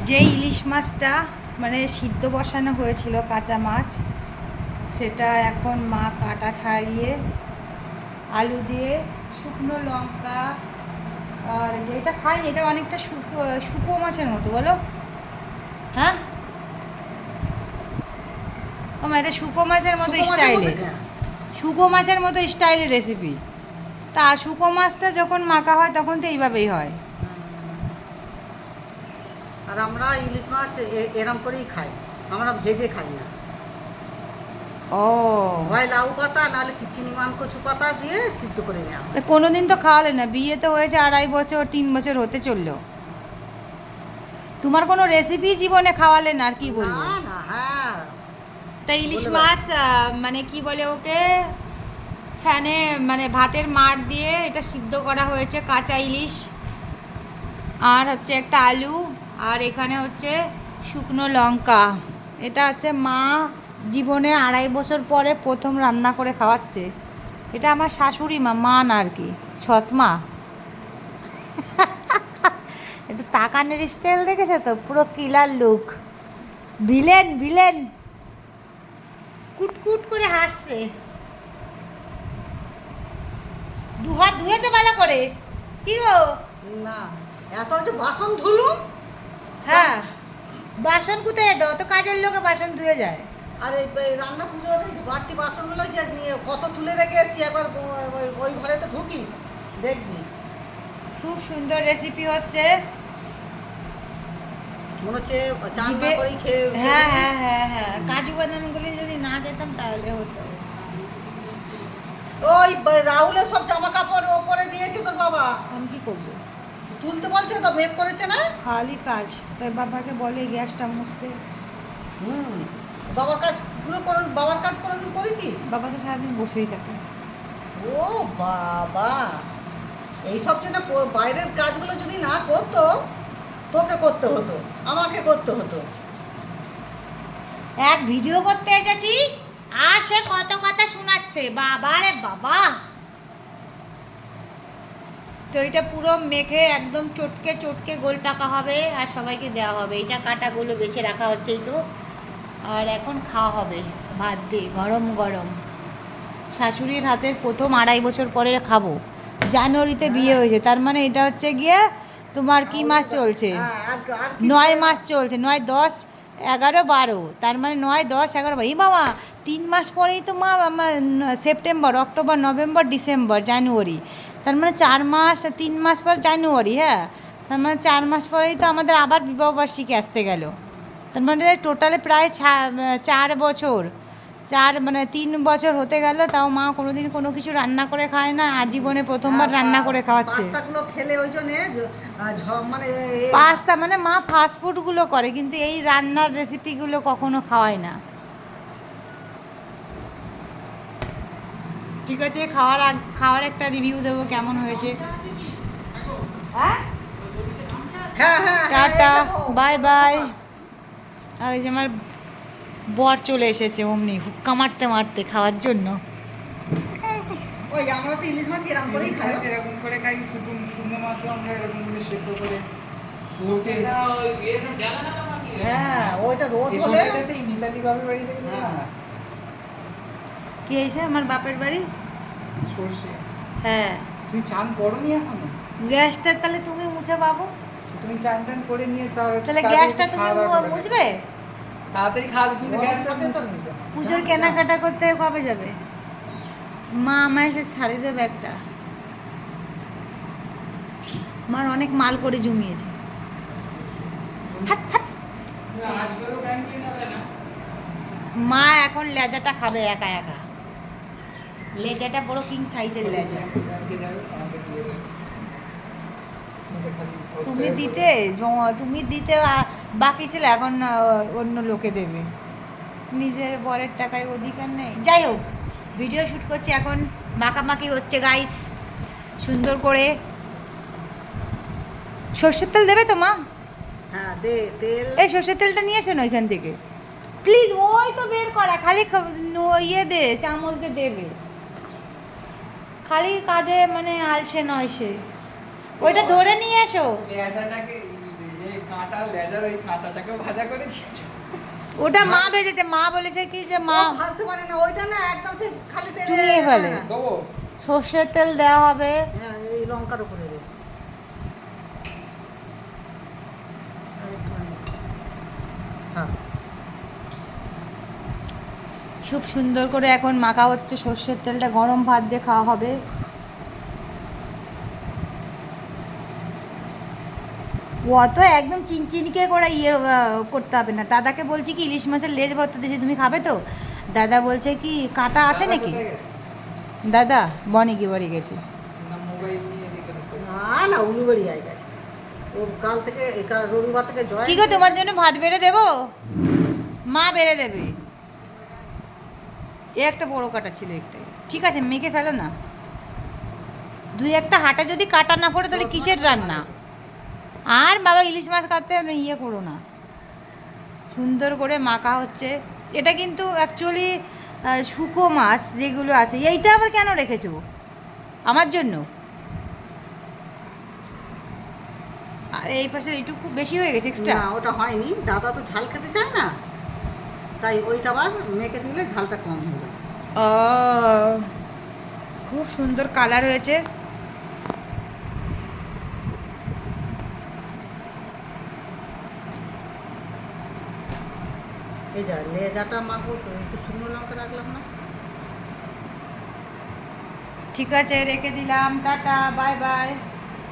যে ইলিশ মাছটা মানে সিদ্ধ বসানো হয়েছিল কাঁচা মাছ, সেটা এখন মা কাটা ছাড়িয়ে আলু দিয়ে শুকনো লঙ্কা, আর যেটা খাইনি এটা অনেকটা শুকো মাছের মতো, বলো? হ্যাঁ, ও মা, এটা শুকো মাছের মতো স্টাইলের, শুকো মাছের মতো স্টাইলের রেসিপি। তা শুকো মাছটা যখন মাখা হয় তখন তো এইভাবেই হয়। আর আমরা ইলিশ মাছ এরম করেই খাই, আমরা ভেজে খাই না। ও, হয় লাউ পাতা নাহলে চিনিমান কচু পাতা দিয়ে সিদ্ধ করে নেওয়া হয়। তা কোনোদিন তো খাওয়ালে না, বিয়ে তো হয়েছে 2.5 বছর 3 বছর হতে চললো, তোমার কোনো রেসিপি জীবনে খাওয়ালে না, আর কি বলবো। না না, হ্যাঁ। তা ইলিশ মাছ মানে কি বলে ওকে, ফ্যানে মানে ভাতের মাড় দিয়ে এটা সিদ্ধ করা হয়েছে, কাঁচা ইলিশ, আর হচ্ছে একটা আলু, আর এখানে হচ্ছে শুকনো লঙ্কা। এটা হচ্ছে মা জীবনে 2.5 বছর পরে প্রথম রান্না করে খাওয়াচ্ছে। এটা আমার শাশুড়ি মা, মা না আর কি, সৎ মা। একটু তাকানোর স্টাইল দেখেছে তো, পুরো কিলার লুক, ভিলেন ভিলেন, কুটকুট করে হাসছে। দুহাত ধুয়েছে ভালো করে, কি গো? না, এত যে বাসন ধুলুম। হ্যাঁ, বাসন কোথায় দাও তো, কাজের লোকে বাসন ধুয়ে যায়। আর এই রান্না পুজোর বাড়তি বাসনগুলো যে নিয়ে কত তুলে রেখে এসছি, একবার ওই ঘরে তো ঢুকিস দেখবি। খুব সুন্দর রেসিপি হচ্ছে, মনে হচ্ছে চান না করেই খেয়ে। হ্যাঁ হ্যাঁ হ্যাঁ হ্যাঁ, কাজু বাদামগুলি যদি না খেতাম তাহলে হতো। ওই রাহুলের সব জামা কাপড় ওপরে দিয়েছে তোর বাবা, আমি কি করবো, তুলতে বলছে তো, মেক করেছে না। খালি কাজ, তাই বাবাকে বলে গ্যাসটা মুছতে। বাবার কাজগুলো করে, বাবার কাজ করে তুই করেছিস? বাবা তো সারাদিন বসেই থাকে। ও বাবা, এইসব জন্য বাইরের কাজগুলো যদি না করতো, তোকে করতে হতো, আমাকে করতে হতো। এক ভিডিও করতে এসেছি আর সে কত কথা শোনাচ্ছে, বাবা রে বাবা। তো এটা পুরো মেখে একদম চটকে চটকে গোল টাকা হবে আর সবাইকে দেওয়া হবে। এটা কাটাগুলো বেছে রাখা হচ্ছেই তো, আর এখন খাওয়া হবে ভাত দিয়ে গরম গরম। শাশুড়ির হাতের প্রথম 2.5 বছর পরে খাবো। জানুয়ারিতে বিয়ে হয়েছে, তার মানে এটা হচ্ছে গিয়ে তোমার কি মাস চলছে, 9 মাস চলছে, 9, 10, 11, 12, তার মানে 9, 10, 11, এই বাবা 3 মাস পরেই তো মা আমার সেপ্টেম্বর, অক্টোবর, নভেম্বর, ডিসেম্বর, জানুয়ারি, তার মানে 4 মাস, 3 মাস পর জানুয়ারি, হ্যাঁ, তার মানে 4 মাস পরেই তো আমাদের আবার বিবাহবার্ষিকী আসতে গেল। তার মানে টোটালে প্রায় 4 বছর, 4 মানে 3 বছর হতে গেল, তাও মা কোনোদিন কোনো কিছু রান্না করে খায় না, আজীবনে প্রথমবার রান্না করে খাওয়াচ্ছে। পাস্তাগুলো খেলে ওই জন্যে মানে পাস্তা মানে মা ফাস্টফুডগুলো করে, কিন্তু এই রান্নার রেসিপিগুলো কখনো খাওয়ায় না। ঠিক আছে, খাওয়ার একটা রিভিউ দেবো কেমন হয়েছে। হ্যাঁ, হ্যাঁ হ্যাঁ, টাটা, বাই বাই। আর এই যে আমার বর চলে এসেছে অমনি হুক্কা মারতে মারতে খাওয়ার জন্য। ওই আমরা তো ইলিশ মাছ এরকম করেই খাই, এরকম করে খাই, শুকনো মাছও আমরা এরকম করে সেদ্ধ করে। হ্যাঁ ওইটা রোদ এই হলে। সরষেটা সেই মিতালি বাপের বাড়ি থেকে নিয়ে আনা কি হয়েছে আমার বাপের বাড়ি? সরষে। হ্যাঁ, তুমি চান করোনি এখনো? গ্যাসটা তাহলে তুমি মুছে পাবো, তুমি চান টান করে নিয়ে তাহলে গ্যাসটা তুমি মুছবে। তাড়াতাড়ি খাওয়া দাওয়া, তুমি গ্যাসটা সাথে তো মুছে নিতে। পুজোর কেনাকাটা করতে কবে যাবে? মা আমায় এসে ছাড়িয়ে দেবে একটা, মার অনেক মাল করে জমিয়েছে। হাট, হাট। মা এখন লেজাটা খাবে একা একা, লেজাটা বড় কিং সাইজের লেজা। তুমি দিতে বাকি ছিল, এখন অন্য লোকে দেবে, নিজের বরের টাকায় অধিকার নেই। যাই হোক, ভিডিও শ্যুট করছি এখন, মাখামাখি হচ্ছে গাইস সুন্দর করে। সর্ষের তেল দেবে তো মা? হ্যাঁ দে তেল। এই সর্ষের তেলটা নিয়ে এসো না ওইখান থেকে প্লিজ, ওই তো বের করা, খালি ইয়ে দে, চামচ দিয়ে দেবে, খালি কাজে মানে আলসে নয় সে, ওইটা ধরে নিয়ে এসো। কাঁটা লেজার ওই কাঁটাটাকে ভাজা করে দিয়েছে। ওটা মা ভেজেছে, মা বলেছে কি যে মা ও ভাজতে পারে না, ওইটা না একদম সে খালি তেলে চুইয়ে ফেলে। হ্যাঁ, দেবো? সর্ষের তেল দেওয়া হবে। হ্যাঁ, এই লঙ্কার উপরে রে। থাক। খুব সুন্দর করে এখন মাখা হচ্ছে, সর্ষের তেলটা গরম ভাত দিয়ে খাওয়া হবে। ও তো একদম চিনচিনকে করে করতে হবে না। দাদাকে বলছি কি ইলিশ মাছের লেজ ভর্তা দিয়েছি, তুমি খাবে তো? দাদা বলছে কি কাটা আছে দাদা নাকি? কোথায় গেছে? দাদা বনে কি বাড়ি গেছে। না মোবাইল নিয়ে এদিকে দেখো। না উলুবেড়ি আই গেছে। ওর কাল থেকে রবিবার থেকে জয়। কি গো তোমার জন্য ভাত বেড়ে দেবো? মা বেড়ে দেবে। এ একটা বড় কাটা ছিল একটাই, ঠিক আছে মেখে ফেলো না। দুই একটা হাঁটা যদি কাটা না পড়ে তাহলে কিসের রান্না? আর বাবা ইলিশ মাছ কাটতে ইয়ে করো না। সুন্দর করে মাখা হচ্ছে। এটা কিন্তু অ্যাকচুয়ালি শুকো মাছ যেগুলো আছে। এইটা আবার কেন রেখেছো আমার জন্য? আর এই পাশে এইটুকু খুব বেশি হয়ে গেছে এক্সট্রা। না ওটা হয়নি, দাদা তো ঝাল খেতে চায় না, তাই ওইটা আবার মেখে দিলে ঝালটা কম হবে। ও খুব সুন্দর কালার হয়েছে। এই যা লেজাটা মাখবো তো একটু শুকনো লঙ্কা রাখলাম না। ঠিক আছে রেখে দিলাম, টাটা বাই বাই।